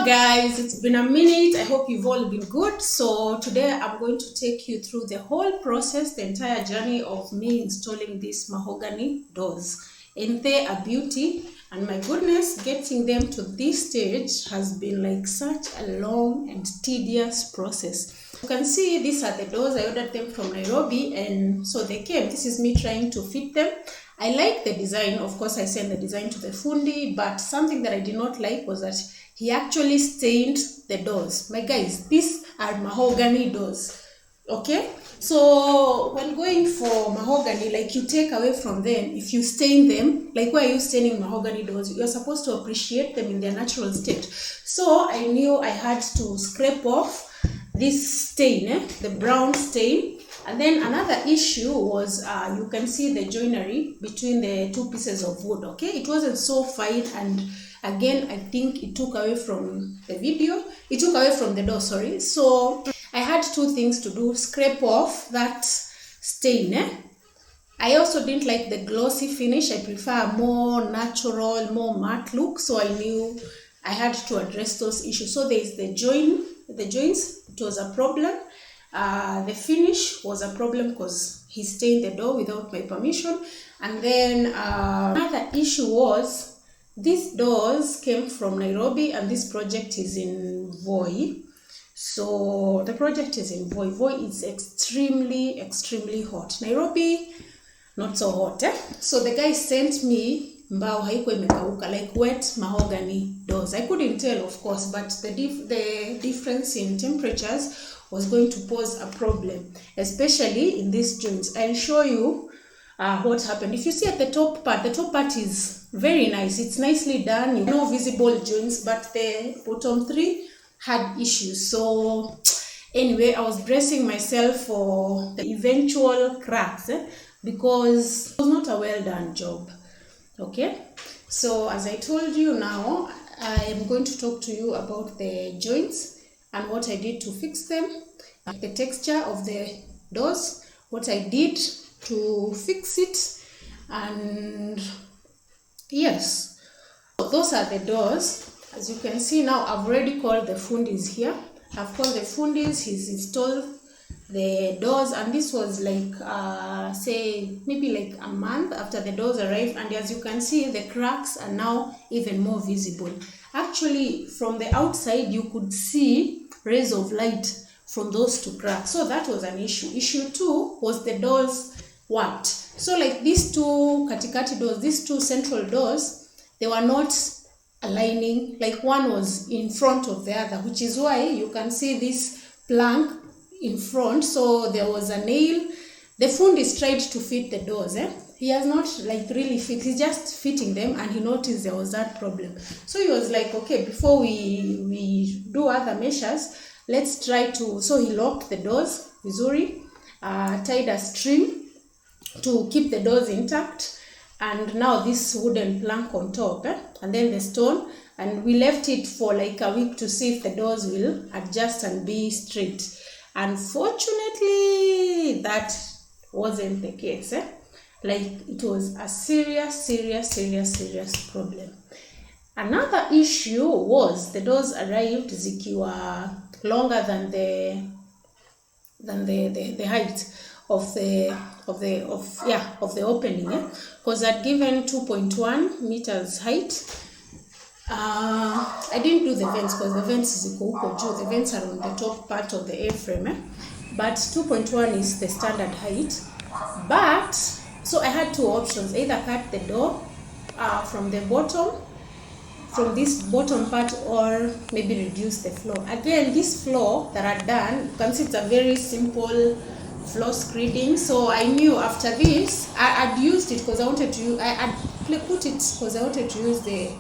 guys, it's been a minute. I hope you've all been good. So today I'm going to take you through the whole process, the entire journey of me installing these mahogany doors. Ain't they a beauty? And my goodness, getting them to this stage has been like such a long and tedious process. You can see these are the doors. I ordered them from Nairobi, and so they came. This is me trying to fit them. I like the design. Of course, I sent the design to the fundi, but something that I did not like was that he actually stained the doors. My guys, these are mahogany doors. Okay, so when going for mahogany, like you take away from them, if you stain them, like why are you staining mahogany doors? You're supposed to appreciate them in their natural state. So I knew I had to scrape off this stain, the brown stain. And then another issue was you can see the joinery between the two pieces of wood. Okay, it wasn't so fine, and again I think it took away from the video, it took away from the door, sorry. So I had two things to do: scrape off that stain. I also didn't like the glossy finish. I prefer a more natural, more matte look, so I knew I had to address those issues. So there is the joints, it was a problem. The finish was a problem because he stained the door without my permission. And then another issue was these doors came from Nairobi, and this project is in Voi. So the project is in Voi. Voi is extremely hot. Nairobi, not so hot. So the guy sent me mbao haiko imekauka, like wet mahogany doors. I couldn't tell, of course, but the difference in temperatures was going to pose a problem, especially in these joints. I'll show you what happened. If you see at the top part is very nice. It's nicely done. No visible joints, but the bottom three had issues. So anyway, I was bracing myself for the eventual cracks because it was not a well done job. Okay, so as I told you, now I am going to talk to you about the joints and what I did to fix them, the texture of the doors, what I did to fix it, and yes, those are the doors. As you can see now, I've already called the fundis here. I've called the fundis, he's installed the doors, and this was like say maybe like a month after the doors arrived, and as you can see, the cracks are now even more visible. Actually, from the outside you could see rays of light from those two cracks, so that was an issue. Issue two was the doors worked. So like these two katikati doors, these two central doors, they were not aligning, like one was in front of the other, which is why you can see this plank in front. So there was a nail. The fundis tried to fit the doors. He has not like really fixed, he's just fitting them, and he noticed there was that problem. So he was like, okay, before we do other measures, let's try to, so he locked the doors vizuri, tied a string to keep the doors intact, and now this wooden plank on top, and then the stone, and we left it for like a week to see if the doors will adjust and be straight. Unfortunately, that wasn't the case. Like it was a serious problem. Another issue was the doors arrived zikiwa longer than the height of the opening, because I'd given 2.1 meters height. I didn't do the vents because the vents ziko huko juu. The vents are on the top part of the A-frame, but 2.1 is the standard height. But so I had two options: either cut the door from the bottom, from this bottom part, or maybe reduce the floor. Again, this floor that I done, you can see it's a very simple floor screeding. So I knew after this, I'd used it because I wanted to. I'd put it because I wanted to use the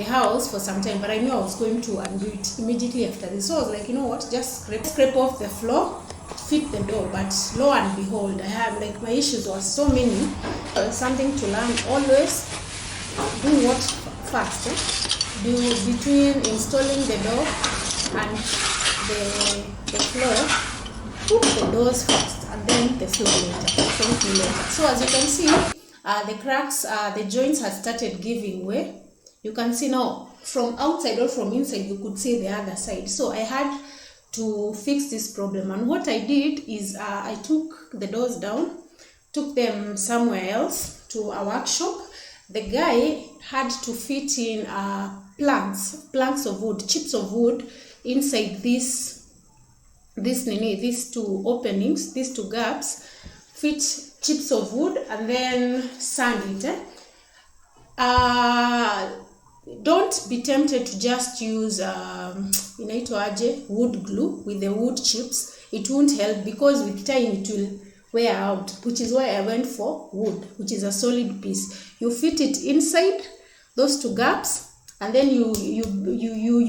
house for some time, but I knew I was going to undo it immediately after this. So I was like, you know what, just scrape off the floor, fit the door. But lo and behold, I have like, my issues were so many. Something to learn: always do what first. Do between installing the door and the floor, put the doors first and then the floor later. So as you can see, the cracks, the joints have started giving way. You can see now from outside or from inside, you could see the other side. So I had to fix this problem, and what I did is I took the doors down, took them somewhere else to a workshop. The guy had to fit in planks of wood, chips of wood inside these two openings, these two gaps, fit chips of wood and then sand it. Don't be tempted to just use wood glue with the wood chips. It won't help, because with time it will wear out, which is why I went for wood, which is a solid piece. You fit it inside those two gaps, and then you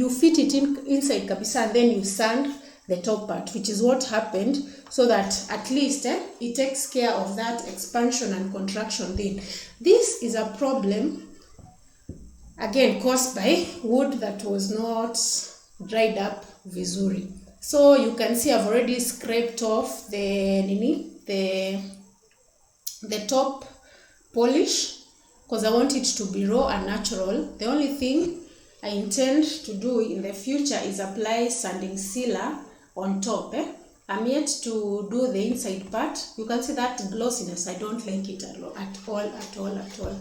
fit it inside kabisa, and then you sand the top part, which is what happened, so that at least it takes care of that expansion and contraction thing. This is a problem again caused by wood that was not dried up vizuri. So you can see I've already scraped off the top polish, because I want it to be raw and natural. The only thing I intend to do in the future is apply sanding sealer on top. I'm yet to do the inside part. You can see that glossiness. I don't like it at all.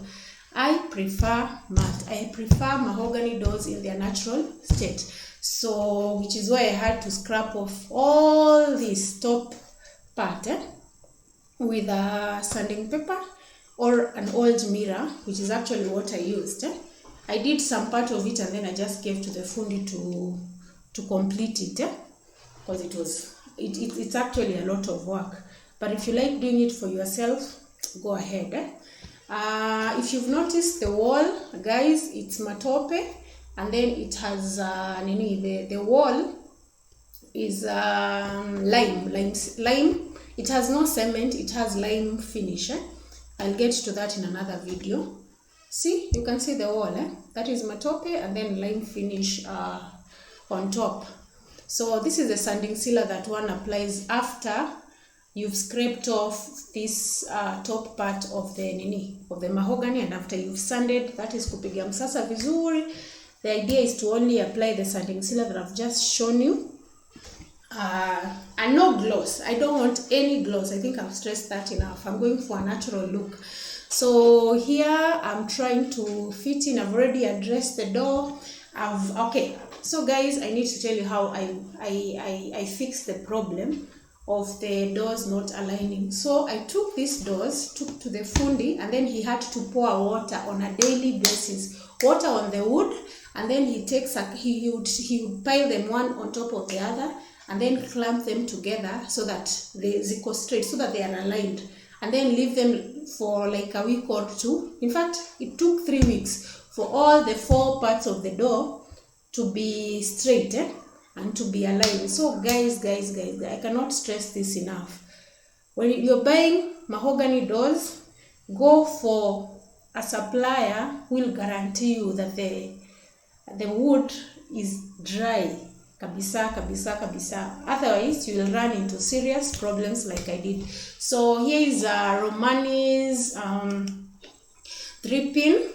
I prefer matte. I prefer mahogany doors in their natural state. So, which is why I had to scrap off all this top part with a sanding paper or an old mirror, which is actually what I used. I did some part of it and then I just gave to the fundi to complete it, because it's actually a lot of work. But if you like doing it for yourself, go ahead. If you've noticed the wall, guys, it's matope, and then it has the wall is lime. It has no cement, it has lime finish. I'll get to that in another video. See, you can see the wall, that is matope and then lime finish on top. So this is the sanding sealer that one applies after you've scraped off this top part of the mahogany, and after you've sanded, that is kupiga msasa vizuri. The idea is to only apply the sanding sealer that I've just shown you, and no gloss. I don't want any gloss. I think I've stressed that enough. I'm going for a natural look. So here I'm trying to fit in. I've already addressed the door. Okay, so guys, I need to tell you how I fixed the problem of the doors not aligning. So I took these doors, took to the fundi, and then he had to pour water on a daily basis, water on the wood, and then he would pile them one on top of the other, and then clamp them together so that they go straight, so that they are aligned, and then leave them for like a week or two. In fact, it took 3 weeks for all the 4 parts of the door to be straight and to be aligned. So guys, I cannot stress this enough. When you're buying mahogany doors, go for a supplier who will guarantee you that the wood is dry. Kabisa. Otherwise, you will run into serious problems like I did. So here is Romani's 3-pin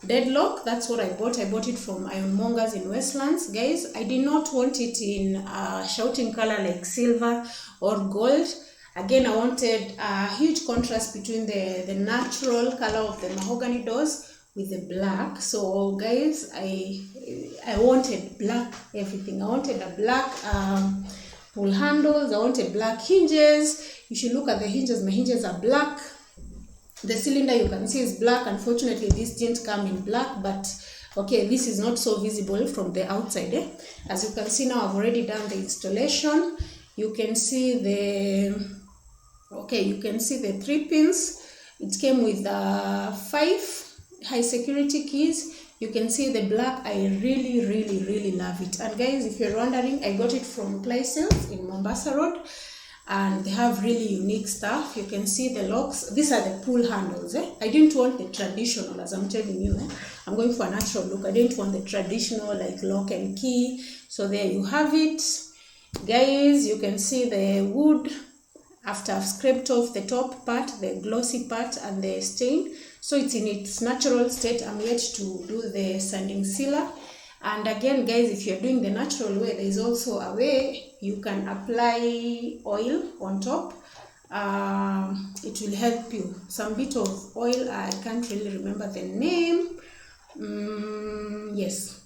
deadlock. That's what I bought. I bought it from Ironmongers in Westlands. Guys, I did not want it in shouting color like silver or gold. Again, I wanted a huge contrast between the natural color of the mahogany doors with the black. So guys, I wanted black everything. I wanted a black pull handles. I wanted black hinges. You should look at the hinges. My hinges are black. The cylinder you can see is black. Unfortunately, this didn't come in black, but okay, this is not so visible from the outside. As you can see now, I've already done the installation. You can see the 3 pins. It came with 5 high security keys. You can see the black. I really love it. And guys, if you're wondering, I got it from Places in Mombasa Road, and they have really unique stuff. You can see the locks. These are the pull handles. I didn't want the traditional, as I'm telling you. I'm going for a natural look. I didn't want the traditional like lock and key. So there you have it, guys. You can see the wood after I've scraped off the top part, the glossy part and the stain, so it's in its natural state. I'm yet to do the sanding sealer. And again guys, if you're doing the natural way, there is also a way you can apply oil on top. It will help you. Some bit of oil, I can't really remember the name. Yes,